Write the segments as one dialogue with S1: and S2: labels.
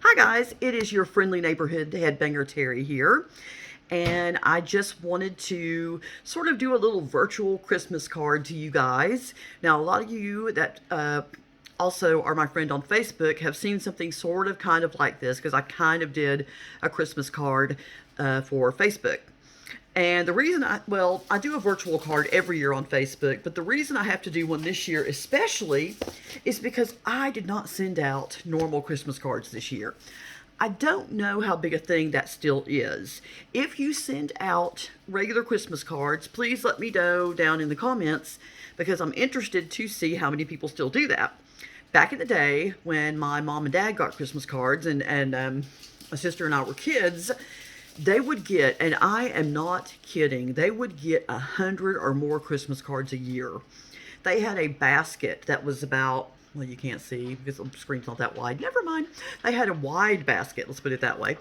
S1: Hi guys, it is your friendly neighborhood headbanger Terry here, and I just wanted to sort of do a little virtual Christmas card to you guys. Now, a lot of you that also are my friend on Facebook have seen something sort of kind of like this because I kind of did a Christmas card for Facebook. And the reason I do a virtual card every year on Facebook, but the reason I have to do one this year especially is because I did not send out normal Christmas cards this year. I don't know how big a thing that still is. If you send out regular Christmas cards, please let me know down in the comments because I'm interested to see how many people still do that. Back in the day when my mom and dad got Christmas cards and my sister and I were kids, they would get, and I am not kidding, they would get 100 or more Christmas cards a year. They had a basket that was about, well, you can't see because the screen's not that wide. Never mind. They had a wide basket, let's put it that way.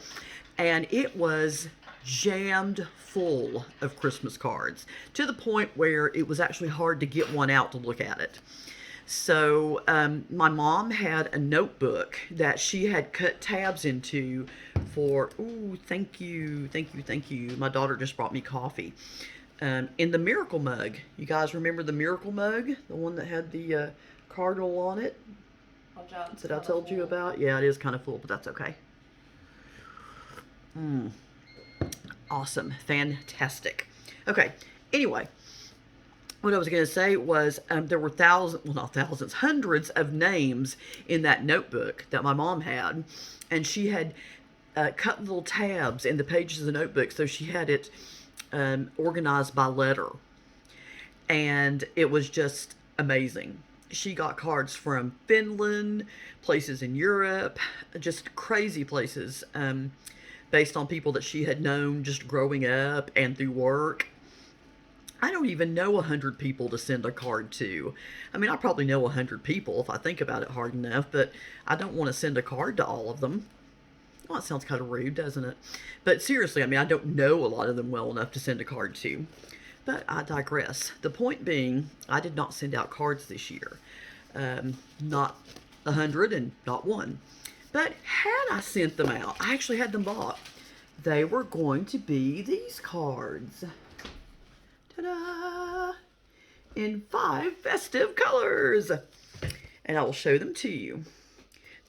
S1: And it was jammed full of Christmas cards to the point where it was actually hard to get one out to look at it. So my mom had a notebook that she had cut tabs into for, ooh, thank you, thank you, thank you. My daughter just brought me coffee. In the Miracle Mug. You guys remember the Miracle Mug? The one that had the cardinal on it? That I told you about? Yeah, it is kind of full, but that's okay. Awesome. Fantastic. Okay. Anyway, what I was going to say was there were not thousands, hundreds of names in that notebook that my mom had. And she had cut little tabs in the pages of the notebook so she had it organized by letter. And it was just amazing. She got cards from Finland, places in Europe, just crazy places based on people that she had known just growing up and through work. I don't even know 100 people to send a card to. I mean, I probably know 100 people if I think about it hard enough, but I don't want to send a card to all of them. Well, that sounds kind of rude, doesn't it? But seriously, I mean, I don't know a lot of them well enough to send a card to. But I digress. The point being, I did not send out cards this year. Not 100 and not one. But had I sent them out, I actually had them bought. They were going to be these cards. Ta-da! In 5 festive colors. And I will show them to you.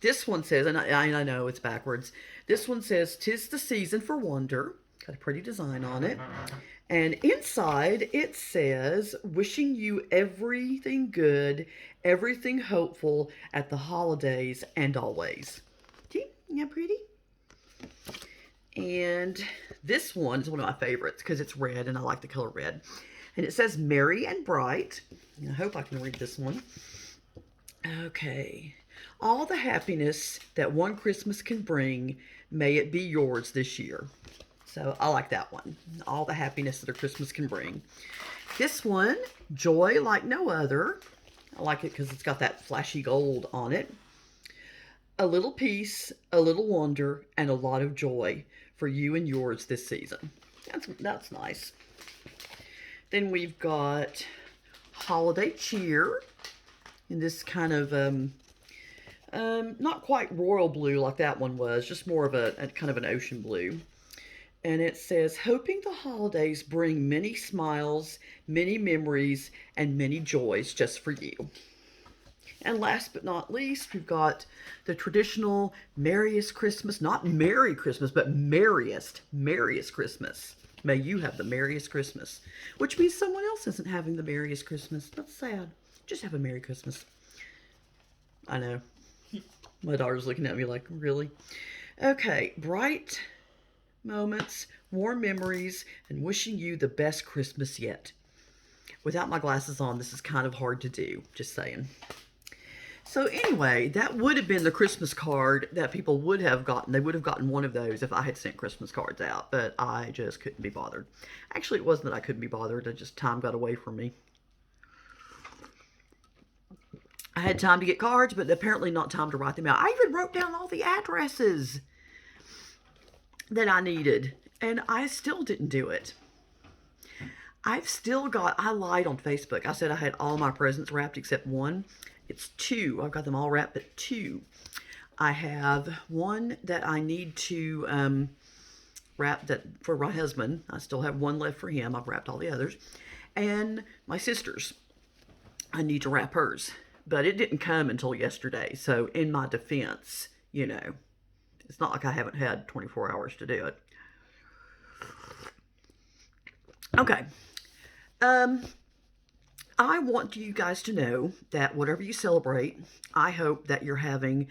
S1: This one says, and I know it's backwards. This one says, "'Tis the season for wonder." Got a pretty design on it. And inside it says, "Wishing you everything good, everything hopeful at the holidays and always." See, isn't that pretty? And this one is one of my favorites because it's red and I like the color red. And it says, "Merry and bright." And I hope I can read this one. Okay. "All the happiness that one Christmas can bring, may it be yours this year." So I like that one. All the happiness that a Christmas can bring. This one, "Joy like no other." I like it because it's got that flashy gold on it. "A little peace, a little wonder, and a lot of joy for you and yours this season." That's nice. Then we've got "Holiday Cheer" in this kind of not quite royal blue like that one was, just more of a kind of an ocean blue. And it says, "Hoping the holidays bring many smiles, many memories, and many joys just for you." And last but not least, we've got the traditional merriest Christmas, not Merry Christmas, but merriest Christmas. May you have the merriest Christmas, which means someone else isn't having the merriest Christmas. That's sad. Just have a Merry Christmas. I know. My daughter's looking at me like, really? Okay, "Bright moments, warm memories, and wishing you the best Christmas yet." Without my glasses on, this is kind of hard to do. Just saying. So anyway, that would have been the Christmas card that people would have gotten. They would have gotten one of those if I had sent Christmas cards out, but I just couldn't be bothered. Actually, it wasn't that I couldn't be bothered. Time got away from me. I had time to get cards, but apparently not time to write them out. I even wrote down all the addresses that I needed, and I still didn't do it. I lied on Facebook. I said I had all my presents wrapped except one. It's 2. I've got them all wrapped, but 2. I have one that I need to wrap that for my husband. I still have one left for him. I've wrapped all the others. And my sister's, I need to wrap hers. But it didn't come until yesterday. So, in my defense, it's not like I haven't had 24 hours to do it. Okay. Um, I want you guys to know that whatever you celebrate, I hope that you're having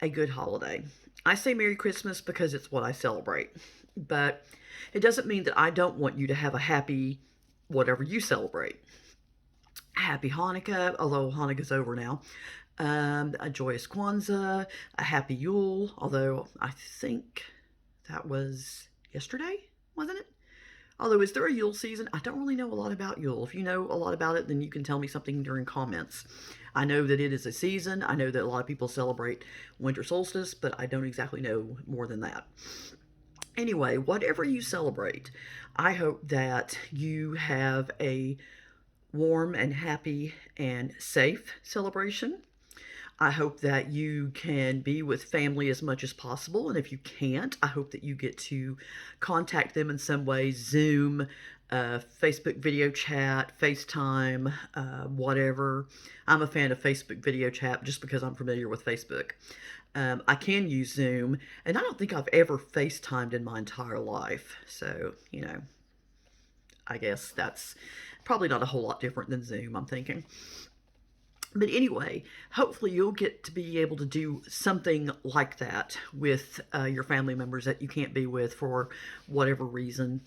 S1: a good holiday. I say Merry Christmas because it's what I celebrate, but it doesn't mean that I don't want you to have a happy whatever you celebrate. Happy Hanukkah, although Hanukkah's over now. A joyous Kwanzaa, a happy Yule, although I think that was yesterday, wasn't it? Although, is there a Yule season? I don't really know a lot about Yule. If you know a lot about it, then you can tell me something during comments. I know that it is a season. I know that a lot of people celebrate winter solstice, but I don't exactly know more than that. Anyway, whatever you celebrate, I hope that you have a warm and happy and safe celebration. I hope that you can be with family as much as possible. And if you can't, I hope that you get to contact them in some way, Zoom, Facebook video chat, FaceTime, whatever. I'm a fan of Facebook video chat just because I'm familiar with Facebook. I can use Zoom, and I don't think I've ever FaceTimed in my entire life. So, I guess that's probably not a whole lot different than Zoom, I'm thinking. But anyway, hopefully you'll get to be able to do something like that with your family members that you can't be with for whatever reason.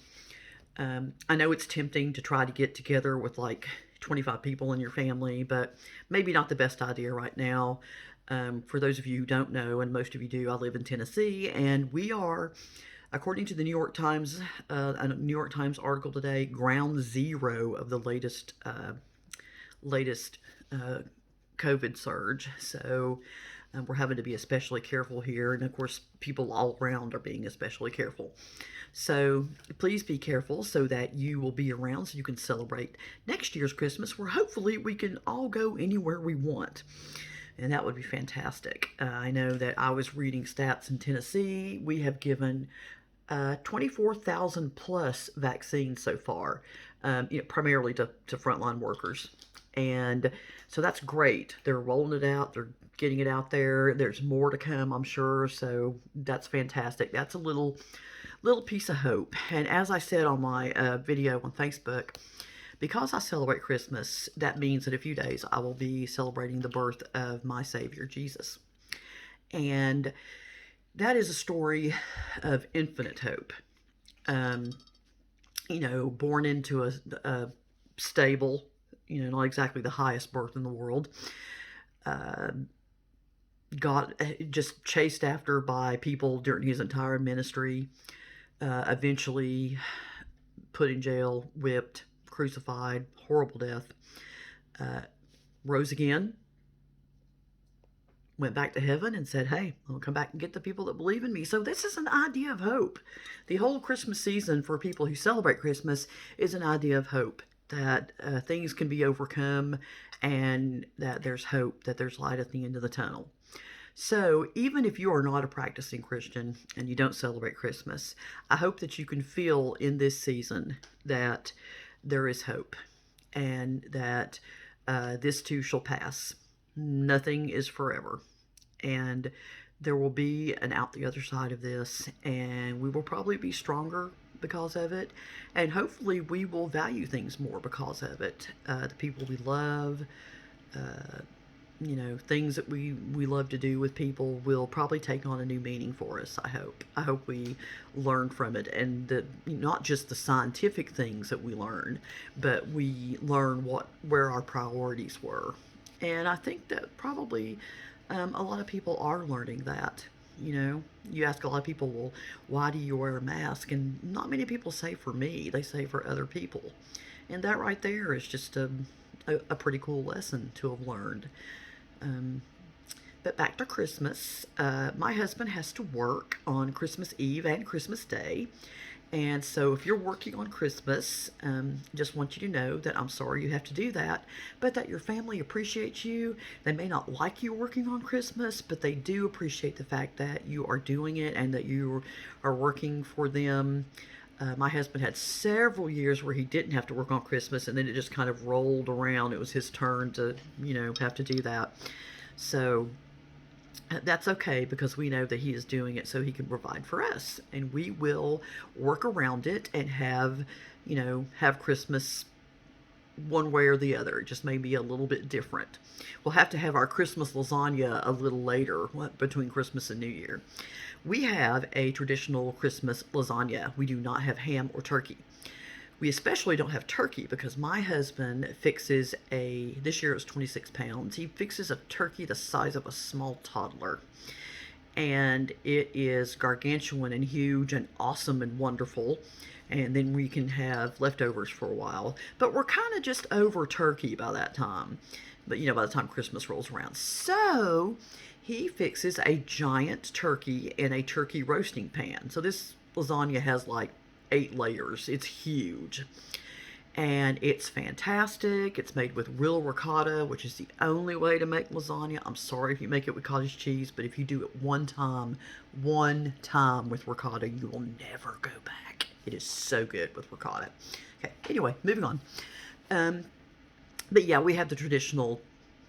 S1: I know it's tempting to try to get together with like 25 people in your family, but maybe not the best idea right now. For those of you who don't know, and most of you do, I live in Tennessee, and we are, according to the New York Times, a New York Times article today, ground zero of the latest COVID surge. So we're having to be especially careful here. And of course, people all around are being especially careful. So please be careful so that you will be around so you can celebrate next year's Christmas, where hopefully we can all go anywhere we want. And that would be fantastic. I know that I was reading stats in Tennessee. We have given 24,000 plus vaccines so far, primarily to frontline workers. And so that's great. They're rolling it out. They're getting it out there. There's more to come, I'm sure. So that's fantastic. That's a little piece of hope. And as I said on my video on Facebook, because I celebrate Christmas, that means in a few days I will be celebrating the birth of my Savior, Jesus. And that is a story of infinite hope. Born into a stable, not exactly the highest birth in the world. Got just chased after by people during his entire ministry. Eventually put in jail, whipped, crucified, horrible death. Rose again, went back to heaven and said, hey, I'll come back and get the people that believe in me. So this is an idea of hope. The whole Christmas season for people who celebrate Christmas is an idea of hope, that things can be overcome and that there's hope, that there's light at the end of the tunnel. So even if you are not a practicing Christian and you don't celebrate Christmas, I hope that you can feel in this season that there is hope and that this too shall pass. Nothing is forever. And there will be an out the other side of this, and we will probably be stronger because of it. And hopefully we will value things more because of it. The people we love, things that we love to do with people will probably take on a new meaning for us, I hope. I hope we learn from it, and not just the scientific things that we learn, but we learn where our priorities were. And I think that probably a lot of people are learning that. You ask a lot of people, well, why do you wear a mask? And not many people say for me, they say for other people. And that right there is just a pretty cool lesson to have learned. But back to Christmas, my husband has to work on Christmas Eve and Christmas Day. And so if you're working on Christmas, just want you to know that I'm sorry you have to do that, but that your family appreciates you. They may not like you working on Christmas, but they do appreciate the fact that you are doing it and that you are working for them. My husband had several years where he didn't have to work on Christmas, and then it just kind of rolled around. It was his turn to, have to do that. So that's okay, because we know that he is doing it so he can provide for us, and we will work around it and have Christmas one way or the other. It just may be a little bit different. We'll have to have our Christmas lasagna a little later, between Christmas and New Year. We have a traditional Christmas lasagna. We do not have ham or turkey. We especially don't have turkey because my husband fixes this year it was 26 pounds. He fixes a turkey the size of a small toddler. And it is gargantuan and huge and awesome and wonderful. And then we can have leftovers for a while. But we're kind of just over turkey by that time. But, by the time Christmas rolls around. So he fixes a giant turkey in a turkey roasting pan. So this lasagna has like 8 layers. It's huge. And it's fantastic. It's made with real ricotta, which is the only way to make lasagna. I'm sorry if you make it with cottage cheese, but if you do it one time with ricotta, you will never go back. It is so good with ricotta. Okay, anyway, moving on. But yeah, we have the traditional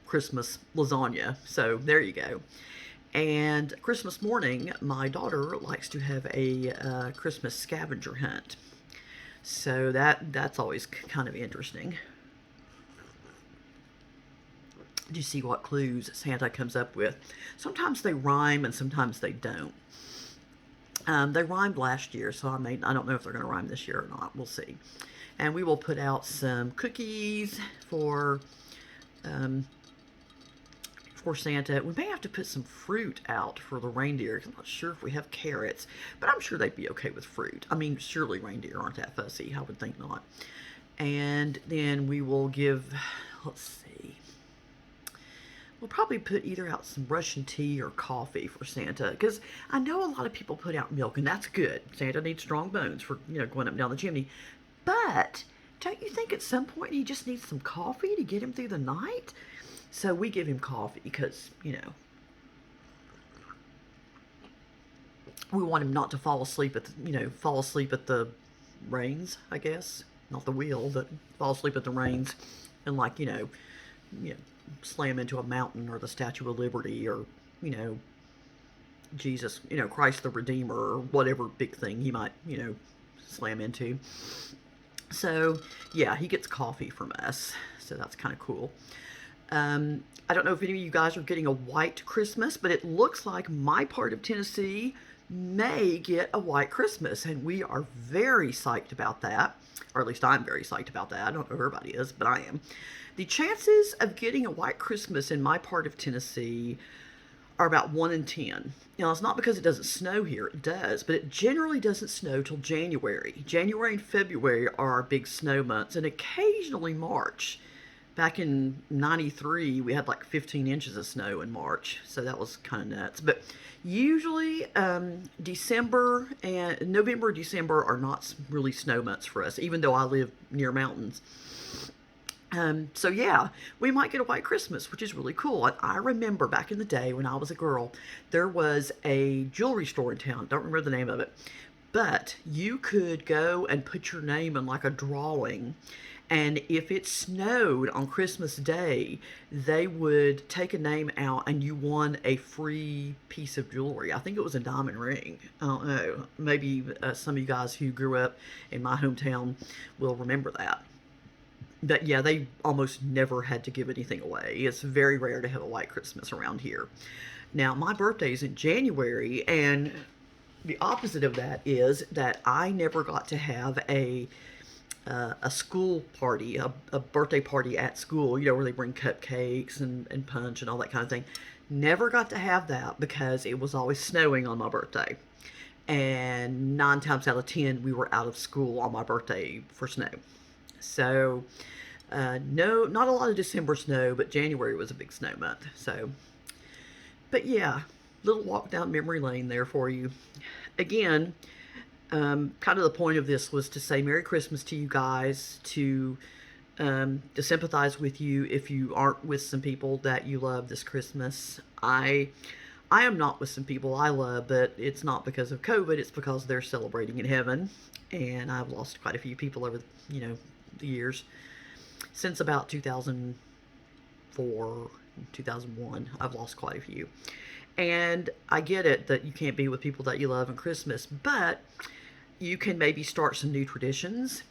S1: Christmas lasagna. So there you go. And Christmas morning, my daughter likes to have a Christmas scavenger hunt. So that's always kind of interesting. To see what clues Santa comes up with. Sometimes they rhyme and sometimes they don't. They rhymed last year, so I don't know if they're going to rhyme this year or not. We'll see. And we will put out some cookies for Santa. We may have to put some fruit out for the reindeer. I'm not sure if we have carrots, but I'm sure they'd be okay with fruit. I mean, surely reindeer aren't that fussy. I would think not. And then we will give, let's see, we'll probably put either out some Russian tea or coffee for Santa, because I know a lot of people put out milk, and that's good. Santa needs strong bones for, going up and down the chimney. But don't you think at some point he just needs some coffee to get him through the night? So we give him coffee because, we want him not to fall asleep at the reins, I guess. Not the wheel, but fall asleep at the reins and slam into a mountain or the Statue of Liberty or, Jesus, Christ the Redeemer or whatever big thing he might, slam into. So, yeah, he gets coffee from us. So that's kind of cool. I don't know if any of you guys are getting a white Christmas, but it looks like my part of Tennessee may get a white Christmas, and we are very psyched about that, or at least I'm very psyched about that. I don't know if everybody is, but I am. The chances of getting a white Christmas in my part of Tennessee are about 1 in 10. It's not because it doesn't snow here. It does, but it generally doesn't snow till January. January and February are our big snow months, and occasionally March. Back in 93, we had like 15 inches of snow in March, so that was kind of nuts. But usually December and November, December are not really snow months for us, even though I live near mountains. So yeah, we might get a white Christmas, which is really cool. I remember back in the day when I was a girl, there was a jewelry store in town. Don't remember the name of it, but you could go and put your name in like a drawing. And if it snowed on Christmas Day, they would take a name out and you won a free piece of jewelry. I think it was a diamond ring. I don't know. Maybe some of you guys who grew up in my hometown will remember that. But yeah, they almost never had to give anything away. It's very rare to have a white Christmas around here. Now, my birthday is in January, and the opposite of that is that I never got to have a school party, a birthday party at school, where they bring cupcakes and punch and all that kind of thing. Never got to have that because it was always snowing on my birthday. And 9 times out of 10, we were out of school on my birthday for snow. So, no, not a lot of December snow, but January was a big snow month. So, but yeah, little walk down memory lane there for you. Again, kind of the point of this was to say Merry Christmas to you guys, to sympathize with you if you aren't with some people that you love this Christmas. I am not with some people I love, but it's not because of COVID. It's because they're celebrating in heaven, and I've lost quite a few people over the years since about 2004, 2001. I've lost quite a few. And I get it that you can't be with people that you love in Christmas, but you can maybe start some new traditions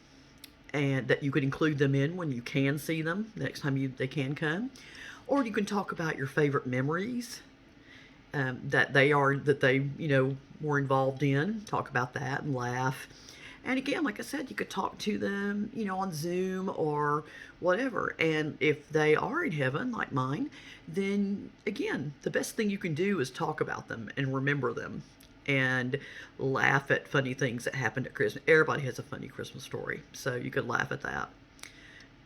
S1: and that you could include them in when you can see them next time they can come. Or you can talk about your favorite memories that they were involved in. Talk about that and laugh. And again, like I said, you could talk to them, on Zoom or whatever. And if they are in heaven, like mine, then again, the best thing you can do is talk about them and remember them and laugh at funny things that happened at Christmas. Everybody has a funny Christmas story, so you could laugh at that.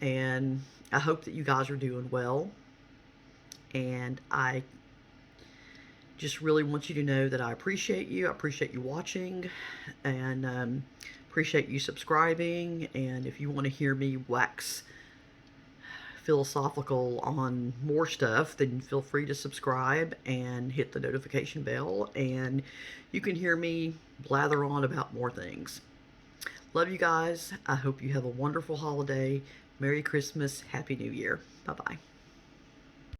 S1: And I hope that you guys are doing well. And I just really want you to know that I appreciate you. I appreciate you watching, and appreciate you subscribing. And if you want to hear me wax philosophical on more stuff, then feel free to subscribe and hit the notification bell, and you can hear me blather on about more things. Love you guys. I hope you have a wonderful holiday. Merry Christmas. Happy New Year. Bye-bye.